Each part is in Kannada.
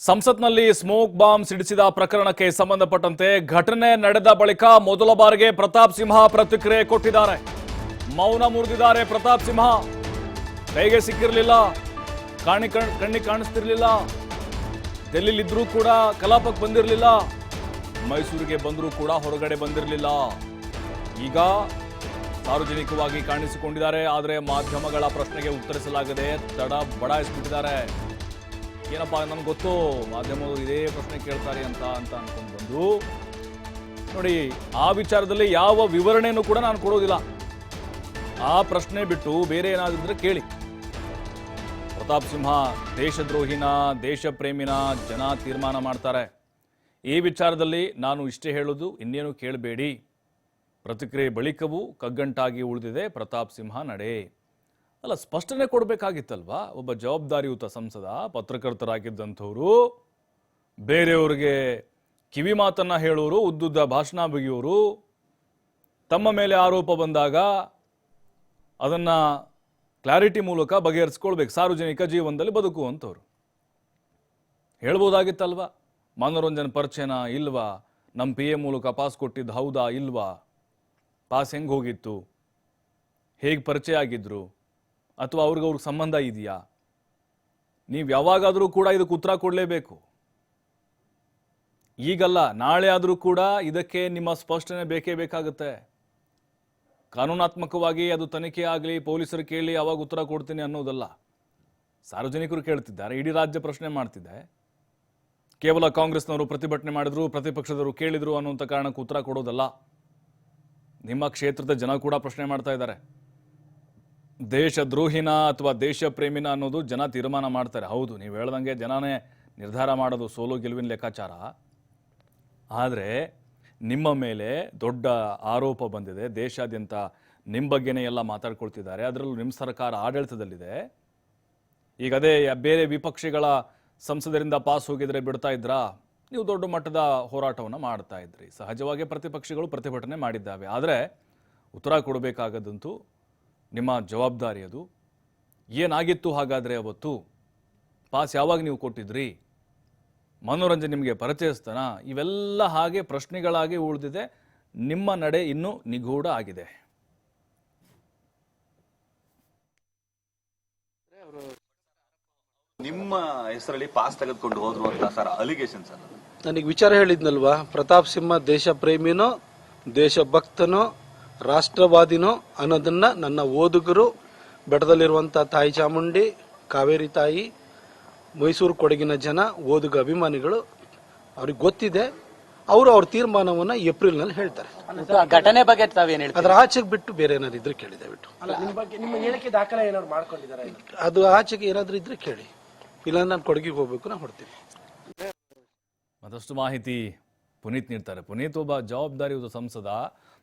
ಸಂಸತ್ನಲ್ಲಿ ಸ್ಮೋಕ್ ಬಾಂಬ್ ಸಿಡಿಸಿದ ಪ್ರಕರಣಕ್ಕೆ ಸಂಬಂಧಪಟ್ಟಂತೆ ಘಟನೆ ನಡೆದ ಬಳಿಕ ಮೊದಲ ಬಾರಿಗೆ ಪ್ರತಾಪ್ ಸಿಂಹ ಪ್ರತಿಕ್ರಿಯೆ ಕೊಟ್ಟಿದ್ದಾರೆ. ಮೌನ ಮುರಿದಿದ್ದಾರೆ ಪ್ರತಾಪ್ ಸಿಂಹ. ಕೈಗೆ ಸಿಕ್ಕಿರಲಿಲ್ಲ, ಕಣ್ಣಿಗೆ ಕಾಣಿಸ್ತಿರ್ಲಿಲ್ಲ, ಡೆಲ್ಲಿಲಿದ್ರೂ ಕೂಡ ಕಲಾಪಕ್ಕೆ ಬಂದಿರಲಿಲ್ಲ, ಮೈಸೂರಿಗೆ ಬಂದರೂ ಕೂಡ ಹೊರಗಡೆ ಬಂದಿರಲಿಲ್ಲ. ಈಗ ಸಾರ್ವಜನಿಕವಾಗಿ ಕಾಣಿಸಿಕೊಂಡಿದ್ದಾರೆ. ಆದರೆ ಮಾಧ್ಯಮಗಳ ಪ್ರಶ್ನೆಗೆ ಉತ್ತರಿಸಲಾಗದೆ ತಡ ಬಡಾಯಿಸ್ಬಿಟ್ಟಿದ್ದಾರೆ. ಏನಪ್ಪ ನನ್ಗೆ ಗೊತ್ತು ಮಾಧ್ಯಮದವರು ಇದೇ ಪ್ರಶ್ನೆ ಕೇಳ್ತಾರೆ ಅಂತ ಅನ್ಕೊಂಡು ಬಂದು ನೋಡಿ, ಆ ವಿಚಾರದಲ್ಲಿ ಯಾವ ವಿವರಣೆಯನ್ನು ಕೂಡ ನಾನು ಕೊಡೋದಿಲ್ಲ. ಆ ಪ್ರಶ್ನೆ ಬಿಟ್ಟು ಬೇರೆ ಏನಾದಿದ್ರೆ ಕೇಳಿ. ಪ್ರತಾಪ್ ಸಿಂಹ ದೇಶದ್ರೋಹಿನ, ದೇಶ ಪ್ರೇಮಿನ ಜನ ತೀರ್ಮಾನ ಮಾಡ್ತಾರೆ. ಈ ವಿಚಾರದಲ್ಲಿ ನಾನು ಇಷ್ಟೇ ಹೇಳೋದು, ಇನ್ನೇನು ಕೇಳಬೇಡಿ. ಪ್ರತಿಕ್ರಿಯೆ ಬಳಿಕವೂ ಕಗ್ಗಂಟಾಗಿ ಉಳಿದಿದೆ ಪ್ರತಾಪ್ ಸಿಂಹ ನಡೆ. ಅಲ್ಲ, ಸ್ಪಷ್ಟನೆ ಕೊಡಬೇಕಾಗಿತ್ತಲ್ವಾ? ಒಬ್ಬ ಜವಾಬ್ದಾರಿಯುತ ಸಂಸದ, ಪತ್ರಕರ್ತರಾಗಿದ್ದಂಥವ್ರು, ಬೇರೆಯವ್ರಿಗೆ ಕಿವಿ ಮಾತನ್ನ ಹೇಳೋರು, ಉದ್ದುದ್ದ ಭಾಷಣ ಬಗೆಯೋರು, ತಮ್ಮ ಮೇಲೆ ಆರೋಪ ಬಂದಾಗ ಅದನ್ನ ಕ್ಲಾರಿಟಿ ಮೂಲಕ ಬಗೆಹರಿಸ್ಕೊಳ್ಬೇಕು. ಸಾರ್ವಜನಿಕ ಜೀವನದಲ್ಲಿ ಬದುಕುವಂಥವ್ರು ಹೇಳ್ಬೋದಾಗಿತ್ತಲ್ವಾ? ಮನೋರಂಜನೆ ಪರಿಚಯನ ಇಲ್ವಾ? ನಮ್ಮ PA ಮೂಲಕ ಪಾಸ್ ಕೊಟ್ಟಿದ್ದು ಹೌದಾ ಇಲ್ವಾ? ಪಾಸ್ ಹೆಂಗೆ ಹೋಗಿತ್ತು? ಹೇಗೆ ಪರಿಚಯ ಆಗಿದ್ರು? ಅಥವಾ ಅವ್ರಿಗೆ ಸಂಬಂಧ ಇದೆಯಾ? ನೀವು ಯಾವಾಗಾದರೂ ಕೂಡ ಇದಕ್ಕೆ ಉತ್ತರ ಕೊಡಲೇಬೇಕು. ಈಗಲ್ಲ, ನಾಳೆ ಆದರೂ ಕೂಡ ಇದಕ್ಕೆ ನಿಮ್ಮ ಸ್ಪಷ್ಟನೆ ಬೇಕೇ ಬೇಕಾಗುತ್ತೆ. ಕಾನೂನಾತ್ಮಕವಾಗಿ ಅದು ತನಿಖೆ ಆಗಲಿ, ಪೊಲೀಸರು ಕೇಳಿ ಅವಾಗ ಉತ್ತರ ಕೊಡ್ತೀನಿ ಅನ್ನೋದಲ್ಲ. ಸಾರ್ವಜನಿಕರು ಕೇಳ್ತಿದ್ದಾರೆ, ಇಡೀ ರಾಜ್ಯ ಪ್ರಶ್ನೆ ಮಾಡ್ತಿದೆ. ಕೇವಲ ಕಾಂಗ್ರೆಸ್ನವರು ಪ್ರತಿಭಟನೆ ಮಾಡಿದ್ರು, ಪ್ರತಿಪಕ್ಷದವರು ಕೇಳಿದ್ರು ಅನ್ನುವಂಥ ಕಾರಣಕ್ಕೆ ಉತ್ತರ ಕೊಡೋದಲ್ಲ. ನಿಮ್ಮ ಕ್ಷೇತ್ರದ ಜನ ಕೂಡ ಪ್ರಶ್ನೆ ಮಾಡ್ತಾ ಇದ್ದಾರೆ. ದೇಶ ದ್ರೋಹಿನ ಅಥವಾ ದೇಶ ಪ್ರೇಮಿನ ಅನ್ನೋದು ಜನ ತೀರ್ಮಾನ ಮಾಡ್ತಾರೆ. ಹೌದು, ನೀವು ಹೇಳ್ದಂಗೆ ಜನನೇ ನಿರ್ಧಾರ ಮಾಡೋದು ಸೋಲು ಗೆಲುವಿನ ಲೆಕ್ಕಾಚಾರ. ಆದರೆ ನಿಮ್ಮ ಮೇಲೆ ದೊಡ್ಡ ಆರೋಪ ಬಂದಿದೆ. ದೇಶಾದ್ಯಂತ ನಿಮ್ಮ ಬಗ್ಗೆನೇ ಎಲ್ಲ ಮಾತಾಡ್ಕೊಳ್ತಿದ್ದಾರೆ. ಅದರಲ್ಲೂ ನಿಮ್ಮ ಸರ್ಕಾರ ಆಡಳಿತದಲ್ಲಿದೆ. ಈಗ ಅದೇ ಬೇರೆ ವಿಪಕ್ಷಗಳ ಸಂಸದರಿಂದ ಪಾಸ್ ಹೋಗಿದ್ರೆ ಬಿಡ್ತಾ ಇದ್ರಾ? ನೀವು ದೊಡ್ಡ ಮಟ್ಟದ ಹೋರಾಟವನ್ನು ಮಾಡ್ತಾ ಇದ್ರಿ. ಸಹಜವಾಗಿ ಪ್ರತಿಪಕ್ಷಗಳು ಪ್ರತಿಭಟನೆ ಮಾಡಿದ್ದಾವೆ. ಆದರೆ ಉತ್ತರ ಕೊಡಬೇಕಾಗದಂತೂ ನಿಮ್ಮ ಜವಾಬ್ದಾರಿ. ಅದು ಏನಾಗಿತ್ತು ಹಾಗಾದರೆ? ಅವತ್ತು ಪಾಸ್ ಯಾವಾಗ ನೀವು ಕೊಟ್ಟಿದ್ರಿ? ಮನೋರಂಜನೆ ನಿಮಗೆ ಪರಿಚಯಿಸ್ತಾನ? ಇವೆಲ್ಲ ಹಾಗೆ ಪ್ರಶ್ನೆಗಳಾಗಿ ಉಳಿದಿದೆ. ನಿಮ್ಮ ನಡೆ ಇನ್ನೂ ನಿಗೂಢ ಆಗಿದೆ. ನಿಮ್ಮ ಹೆಸರಲ್ಲಿ ಪಾಸ್ ತೆಗೆದುಕೊಂಡು ಹೋದ್ರು ಅಂತ ಸರ್ ಅಲಿಗೇಷನ್ ಸರ್. ನನಗೆ ವಿಚಾರ ಹೇಳಿದ್ನಲ್ವಾ, ಪ್ರತಾಪ್ ಸಿಂಹ ದೇಶ ಪ್ರೇಮಿನೋ, ದೇಶಭಕ್ತನೋ, ರಾಷ್ಟ್ರವಾದಿನೋ ಅನ್ನೋದನ್ನ ನನ್ನ ಓದುಗರು, ಬೆಟ್ಟದಲ್ಲಿರುವಂಥ ತಾಯಿ ಚಾಮುಂಡಿ, ಕಾವೇರಿ ತಾಯಿ, ಮೈಸೂರು ಕೊಡಗಿನ ಜನ, ಓದುಗ ಅಭಿಮಾನಿಗಳು, ಅವ್ರಿಗೆ ಗೊತ್ತಿದೆ. ಅವರು ಅವ್ರ ತೀರ್ಮಾನವನ್ನ ಏಪ್ರಿಲ್ನಲ್ಲಿ ಹೇಳ್ತಾರೆ. ಘಟನೆ ಬಗ್ಗೆ ತಾವೇನು ಹೇಳ್ತೀರಾ? ಅದ್ರ ಆಚೆಗೆ ಬಿಟ್ಟು ಬೇರೆ ಏನಾದ್ರು ಇದ್ರೆ ಕೇಳಿ ದಯವಿಟ್ಟು. ನಿಮ್ಮ ಹೇಳಿಕೆ ದಾಖಲೆ ಏನಾದ್ರು ಮಾಡ್ಕೊಂಡಿದ್ದಾರೆ? ಅದು ಆಚೆಗೆ ಏನಾದ್ರೂ ಇದ್ರೆ ಕೇಳಿ. ಇಲ್ಲ ನಾನು ಕೊಡಗಿಗೆ ಹೋಗ್ಬೇಕು, ನಾ ಹೊಡ್ತೀನಿ. ಮತ್ತಷ್ಟು ಮಾಹಿತಿ ಪುನೀತ್ ನೀಡ್ತಾರೆ. ಪುನೀತ್ ಒಬ್ಬ ಜವಾಬ್ದಾರಿಯುತ ಸಂಸದ,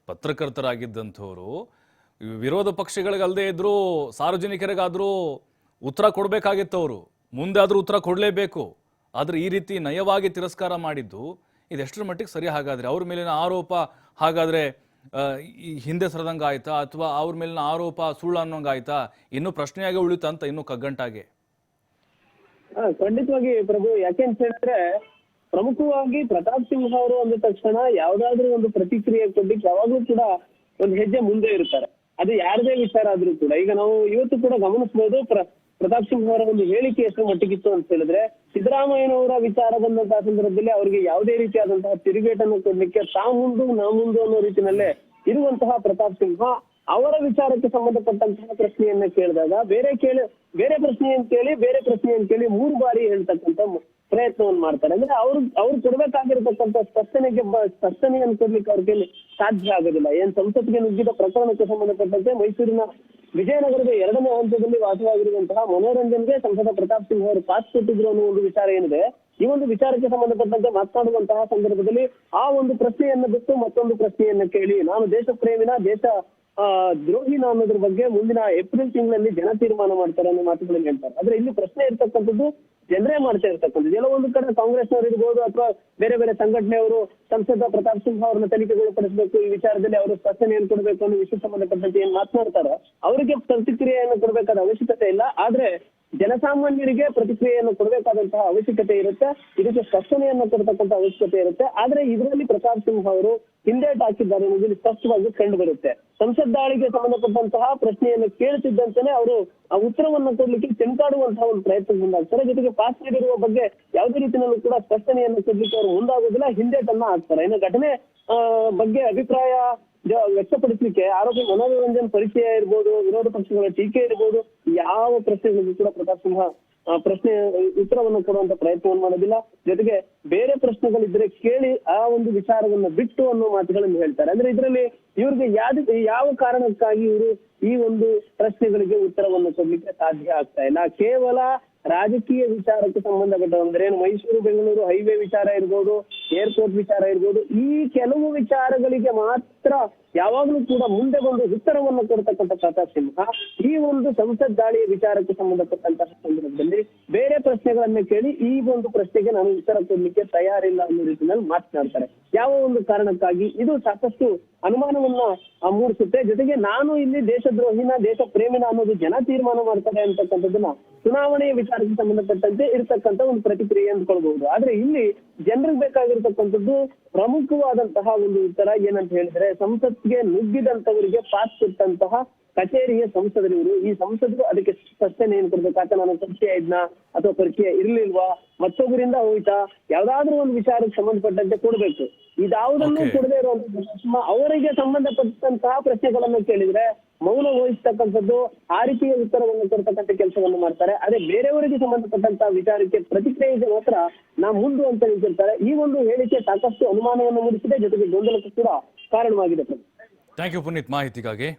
ಪತ್ರಕರ್ತರಾಗಿದ್ದಂಥವ್ರು, ವಿರೋಧ ಪಕ್ಷಗಳಿಗಲ್ಲದೆ ಇದ್ರೂ ಸಾರ್ವಜನಿಕರಿಗಾದರೂ ಉತ್ತರ ಕೊಡಬೇಕಾಗಿತ್ತವರು. ಮುಂದೆ ಆದರೂ ಉತ್ತರ ಕೊಡಲೇಬೇಕು. ಆದರೆ ಈ ರೀತಿ ನಯವಾಗಿ ತಿರಸ್ಕಾರ ಮಾಡಿದ್ದು ಇದೆಷ್ಟರ ಮಟ್ಟಿಗೆ ಸರಿ? ಹಾಗಾದರೆ ಅವ್ರ ಮೇಲಿನ ಆರೋಪ ಹಾಗಾದರೆ ಈ ಹಿಂದೆ ಸರದಂಗೆ ಆಯ್ತಾ, ಅಥವಾ ಅವ್ರ ಮೇಲಿನ ಆರೋಪ ಸುಳ್ಳು ಅನ್ನೋಂಗೆ ಆಯ್ತಾ? ಇನ್ನೂ ಪ್ರಶ್ನೆಯಾಗೆ ಉಳಿತಾ ಅಂತ ಇನ್ನೂ ಕಗ್ಗಂಟಾಗೆ? ಖಂಡಿತವಾಗಿ ಪ್ರಭು. ಯಾಕೆಂತ ಹೇಳಿದ್ರೆ, ಪ್ರಮುಖವಾಗಿ ಪ್ರತಾಪ್ ಸಿಂಹ ಅವರು ಅಂದ ತಕ್ಷಣ ಯಾವ್ದಾದ್ರು ಒಂದು ಪ್ರತಿಕ್ರಿಯೆ ಕೊಡ್ಲಿಕ್ಕೆ ಯಾವಾಗ್ಲೂ ಕೂಡ ಒಂದು ಹೆಜ್ಜೆ ಮುಂದೆ ಇರ್ತಾರೆ. ಅದು ಯಾರದೇ ವಿಚಾರ ಆದ್ರೂ ಕೂಡ. ಈಗ ನಾವು ಇವತ್ತು ಕೂಡ ಗಮನಿಸಬಹುದು, ಪ್ರತಾಪ್ ಸಿಂಹ ಅವರ ಒಂದು ಹೇಳಿಕೆ ಎಷ್ಟು ಮಟ್ಟಿಗಿತ್ತು ಅಂತ ಹೇಳಿದ್ರೆ, ಸಿದ್ದರಾಮಯ್ಯನವರ ವಿಚಾರ ಬಂದಂತಹ ಸಂದರ್ಭದಲ್ಲಿ ಅವರಿಗೆ ಯಾವುದೇ ರೀತಿಯಾದಂತಹ ತಿರುಗೇಟನ್ನು ಕೊಡ್ಲಿಕ್ಕೆ ತಾ ಮುಂದು ನಾ ಮುಂದು ಅನ್ನೋ ರೀತಿಯಲ್ಲೇ ಇರುವಂತಹ ಪ್ರತಾಪ್ ಸಿಂಹ ಅವರ ವಿಚಾರಕ್ಕೆ ಸಂಬಂಧಪಟ್ಟಂತಹ ಪ್ರಶ್ನೆಯನ್ನ ಕೇಳಿದಾಗ ಬೇರೆ ಪ್ರಶ್ನೆಯನ್ನು ಕೇಳಿ 3 ಬಾರಿ ಹೇಳ್ತಕ್ಕಂಥ ಪ್ರಯತ್ನವನ್ನು ಮಾಡ್ತಾರೆ. ಅಂದ್ರೆ ಅವ್ರು ಕೊಡ್ಬೇಕಾಗಿರತಕ್ಕಂಥ ಸ್ಪಷ್ಟನೆಯನ್ನು ಕೊಡ್ಲಿಕ್ಕೆ ಅವ್ರ ಕೈಲಿ ಸಾಧ್ಯ ಆಗೋದಿಲ್ಲ. ಏನ್ ಸಂಸತ್ಗೆ ನುಗ್ಗಿದ ಪ್ರಕರಣಕ್ಕೆ ಸಂಬಂಧಪಟ್ಟಂತೆ ಮೈಸೂರಿನ ವಿಜಯನಗರದ 2ನೇ ಹಂತದಲ್ಲಿ ವಾಸವಾಗಿರುವಂತಹ ಮನೋರಂಜನ್ಗೆ ಸಂಸದ ಪ್ರತಾಪ್ ಸಿಂಹ ಅವರು ಪಾಸ್ ಕೊಟ್ಟಿದ್ರು ಅನ್ನೋ ಒಂದು ವಿಚಾರ ಏನಿದೆ, ಈ ಒಂದು ವಿಚಾರಕ್ಕೆ ಸಂಬಂಧಪಟ್ಟಂತೆ ಮಾತನಾಡುವಂತಹ ಸಂದರ್ಭದಲ್ಲಿ ಆ ಒಂದು ಪ್ರಶ್ನೆಯನ್ನ ಬಿಟ್ಟು ಮತ್ತೊಂದು ಪ್ರಶ್ನೆಯನ್ನ ಕೇಳಿ, ನಾನು ದೇಶ ಪ್ರೇಮಿನ, ದೇಶ ದ್ರೋಹಿನ ಅನ್ನೋದ್ರ ಬಗ್ಗೆ ಮುಂದಿನ ಏಪ್ರಿಲ್ ತಿಂಗಳಲ್ಲಿ ಜನ ತೀರ್ಮಾನ ಮಾಡ್ತಾರೆ ಅನ್ನೋ ಮಾತುಗಳನ್ನು ಹೇಳ್ತಾರೆ. ಆದ್ರೆ ಇಲ್ಲಿ ಪ್ರಶ್ನೆ ಇರ್ತಕ್ಕಂಥದ್ದು, ಜನರೇ ಮಾಡ್ತಾ ಇರ್ತಕ್ಕಂಥದ್ದು. ಎಲ್ಲೋ ಒಂದು ಕಡೆ ಕಾಂಗ್ರೆಸ್ನವರು ಇರ್ಬೋದು ಅಥವಾ ಬೇರೆ ಬೇರೆ ಸಂಘಟನೆಯವರು ಸಂಸದ ಪ್ರತಾಪ್ ಸಿಂಹ ಅವ್ರನ್ನ ತನಿಖೆಗೊಳಪಡಿಸಬೇಕು, ಈ ವಿಚಾರದಲ್ಲಿ ಅವರು ಸ್ಪಷ್ಟನೆಯನ್ನು ಕೊಡಬೇಕು ಅನ್ನೋ ವಿಷಯ ಸಂಬಂಧಪಟ್ಟಂತೆ ಏನ್ ಮಾತನಾಡ್ತಾರೋ ಅವರಿಗೆ ಪ್ರತಿಕ್ರಿಯೆಯನ್ನು ಕೊಡಬೇಕಾದ ಅವಶ್ಯಕತೆ ಇಲ್ಲ. ಆದ್ರೆ ಜನಸಾಮಾನ್ಯರಿಗೆ ಪ್ರತಿಕ್ರಿಯೆಯನ್ನು ಕೊಡಬೇಕಾದಂತಹ ಅವಶ್ಯಕತೆ ಇರುತ್ತೆ, ಇದಕ್ಕೆ ಸ್ಪಷ್ಟನೆಯನ್ನು ಕೊಡತಕ್ಕಂತ ಅವಶ್ಯಕತೆ ಇರುತ್ತೆ. ಆದ್ರೆ ಇದರಲ್ಲಿ ಪ್ರತಾಪ್ ಸಿಂಹ ಅವರು ಹಿಂದೇಟ್ ಹಾಕಿದ್ದಾರೆ ಅನ್ನೋದು ಸ್ಪಷ್ಟವಾಗಿ ಕಂಡು ಬರುತ್ತೆ. ಸಂಸತ್ ದಾಳಿಗೆ ಸಂಬಂಧಪಟ್ಟಂತಹ ಪ್ರಶ್ನೆಯನ್ನು ಕೇಳುತ್ತಿದ್ದಂತೆಯೇ ಅವರು ಆ ಉತ್ತರವನ್ನು ಕೊಡ್ಲಿಕ್ಕೆ ತೆಂಕಾಡುವಂತಹ ಒಂದು ಪ್ರಯತ್ನ ಮುಂದಾಗ್ತಾರೆ. ಜೊತೆಗೆ ಪಾಸ್ ನೀಡಿರುವ ಬಗ್ಗೆ ಯಾವುದೇ ರೀತಿಯಲ್ಲೂ ಕೂಡ ಸ್ಪಷ್ಟನೆಯನ್ನು ಕೊಡ್ಲಿಕ್ಕೆ ಅವರು ಮುಂದಾಗುವುದಿಲ್ಲ, ಹಿಂದೇಟನ್ನ ಹಾಕ್ತಾರೆ. ಇನ್ನು ಘಟನೆ ಬಗ್ಗೆ ಅಭಿಪ್ರಾಯ ವ್ಯಕ್ತಪಡಿಸಲಿಕ್ಕೆ ಆರೋಪಿ ಮನೋರಂಜನ್ ಪರಿಚಯ ಇರ್ಬೋದು, ವಿರೋಧ ಪಕ್ಷಗಳ ಟೀಕೆ ಇರ್ಬೋದು, ಯಾವ ಪ್ರಶ್ನೆಗಳಿಗೂ ಕೂಡ ಪ್ರತಾಪ್ ಸಿಂಹ ಪ್ರಶ್ನೆ ಉತ್ತರವನ್ನು ಕೊಡುವಂತ ಪ್ರಯತ್ನವನ್ನು ಮಾಡೋದಿಲ್ಲ. ಜೊತೆಗೆ ಬೇರೆ ಪ್ರಶ್ನೆಗಳಿದ್ರೆ ಕೇಳಿ ಆ ಒಂದು ವಿಚಾರವನ್ನ ಬಿಟ್ಟು ಅನ್ನೋ ಮಾತುಗಳನ್ನು ಹೇಳ್ತಾರೆ. ಅಂದ್ರೆ ಇದರಲ್ಲಿ ಇವ್ರಿಗೆ ಯಾವ ಕಾರಣಕ್ಕಾಗಿ ಇವರು ಈ ಒಂದು ಪ್ರಶ್ನೆಗಳಿಗೆ ಉತ್ತರವನ್ನು ಕೊಡ್ಲಿಕ್ಕೆ ಸಾಧ್ಯ ಆಗ್ತಾ ಇಲ್ಲ. ಕೇವಲ ರಾಜಕೀಯ ವಿಚಾರಕ್ಕೆ ಸಂಬಂಧಪಟ್ಟಂದ್ರೆ ಏನು ಮೈಸೂರು ಬೆಂಗಳೂರು ಹೈವೇ ವಿಚಾರ ಇರ್ಬೋದು, ಏರ್ಪೋರ್ಟ್ ವಿಚಾರ ಇರ್ಬೋದು, ಈ ಕೆಲವು ವಿಚಾರಗಳಿಗೆ ಮಾತ್ರ ಯಾವಾಗ್ಲೂ ಕೂಡ ಮುಂದೆ ಬಂದು ಉತ್ತರವನ್ನು ಕೊಡ್ತಕ್ಕಂಥ ಪ್ರತಾಪ್ ಸಿಂಹ ಈ ಒಂದು ಸಂಸತ್ ದಾಳಿಯ ವಿಚಾರಕ್ಕೆ ಸಂಬಂಧಪಟ್ಟಂತಹ ಸಂದರ್ಭದಲ್ಲಿ ಬೇರೆ ಪ್ರಶ್ನೆಗಳನ್ನ ಕೇಳಿ ಈ ಒಂದು ಪ್ರಶ್ನೆಗೆ ನಾನು ಉತ್ತರ ಕೊಡ್ಲಿಕ್ಕೆ ತಯಾರಿಲ್ಲ ಅನ್ನೋ ರೀತಿಯಲ್ಲಿ ಮಾತನಾಡ್ತಾರೆ. ಯಾವ ಒಂದು ಕಾರಣಕ್ಕಾಗಿ ಇದು ಸಾಕಷ್ಟು ಅನುಮಾನವನ್ನ ಮೂಡಿಸುತ್ತೆ. ಜೊತೆಗೆ ನಾನು ಇಲ್ಲಿ ದೇಶದ್ರೋಹಿನ ದೇಶ ಪ್ರೇಮಿನ ಅನ್ನೋದು ಜನ ತೀರ್ಮಾನ ಮಾಡ್ತಾರೆ ಅಂತಕ್ಕಂಥದ್ದನ್ನ ಚುನಾವಣೆಯ ವಿಚಾರಕ್ಕೆ ಸಂಬಂಧಪಟ್ಟಂತೆ ಇರ್ತಕ್ಕಂಥ ಒಂದು ಪ್ರತಿಕ್ರಿಯೆ ಅಂದ್ಕೊಳ್ಬಹುದು. ಆದ್ರೆ ಇಲ್ಲಿ ಜನರಿಗೆ ಬೇಕಾಗಿರ್ತಕ್ಕಂಥದ್ದು ಪ್ರಮುಖವಾದಂತಹ ಒಂದು ಉತ್ತರ ಏನಂತ ಹೇಳಿದ್ರೆ, ಸಂಸತ್ಗೆ ನುಗ್ಗಿದಂತವರಿಗೆ ಪಾಸ್ ಕೊಟ್ಟಂತಹ ಕಚೇರಿಯ ಸಂಸದರಿವರು, ಈ ಸಂಸದರು ಅದಕ್ಕೆ ಸ್ಪಷ್ಟನೆ ಏನ್ ಕೊಡ್ಬೇಕಾತ, ನಾನು ಪರಿಚಯ ಇದ್ನಾ ಅಥವಾ ಪರಿಚಯ ಇರ್ಲಿಲ್ವಾ, ಮತ್ತೊಬ್ಬರಿಂದ ಹೋಯ್ತಾ, ಯಾವ್ದಾದ್ರು ಒಂದು ವಿಚಾರಕ್ಕೆ ಸಂಬಂಧಪಟ್ಟಂತೆ ಕೊಡ್ಬೇಕು. ಇದಾವುದನ್ನು ಕೊಡದೇ ಇರುವಂತಹ ಅವರಿಗೆ ಸಂಬಂಧಪಟ್ಟಂತಹ ಪ್ರಶ್ನೆಗಳನ್ನು ಕೇಳಿದ್ರೆ ಮೌನ ವಹಿಸ್ತಕ್ಕಂಥದ್ದು, ಆ ರೀತಿಯ ಉತ್ತರವನ್ನು ಕೊಡ್ತಕ್ಕಂಥ ಕೆಲಸವನ್ನು ಮಾಡ್ತಾರೆ. ಅದೇ ಬೇರೆಯವರಿಗೆ ಸಂಬಂಧಪಟ್ಟಂತಹ ವಿಚಾರಕ್ಕೆ ಪ್ರತಿಕ್ರಿಯೆಗೆ ಮಾತ್ರ ನಾ ಮುಂದು ಅಂತ ನಿಂತಿರ್ತಾರೆ. ಈ ಒಂದು ಹೇಳಿಕೆ ಸಾಕಷ್ಟು ಅನುಮಾನವನ್ನು ಮೂಡಿಸಿದೆ, ಜೊತೆಗೆ ಗೊಂದಲಕ್ಕೂ ಕೂಡ ಕಾರಣವಾಗಿದೆ. ಥ್ಯಾಂಕ್ ಯು ಪುನೀತ್ ಮಾಹಿತಿಗಾಗಿ.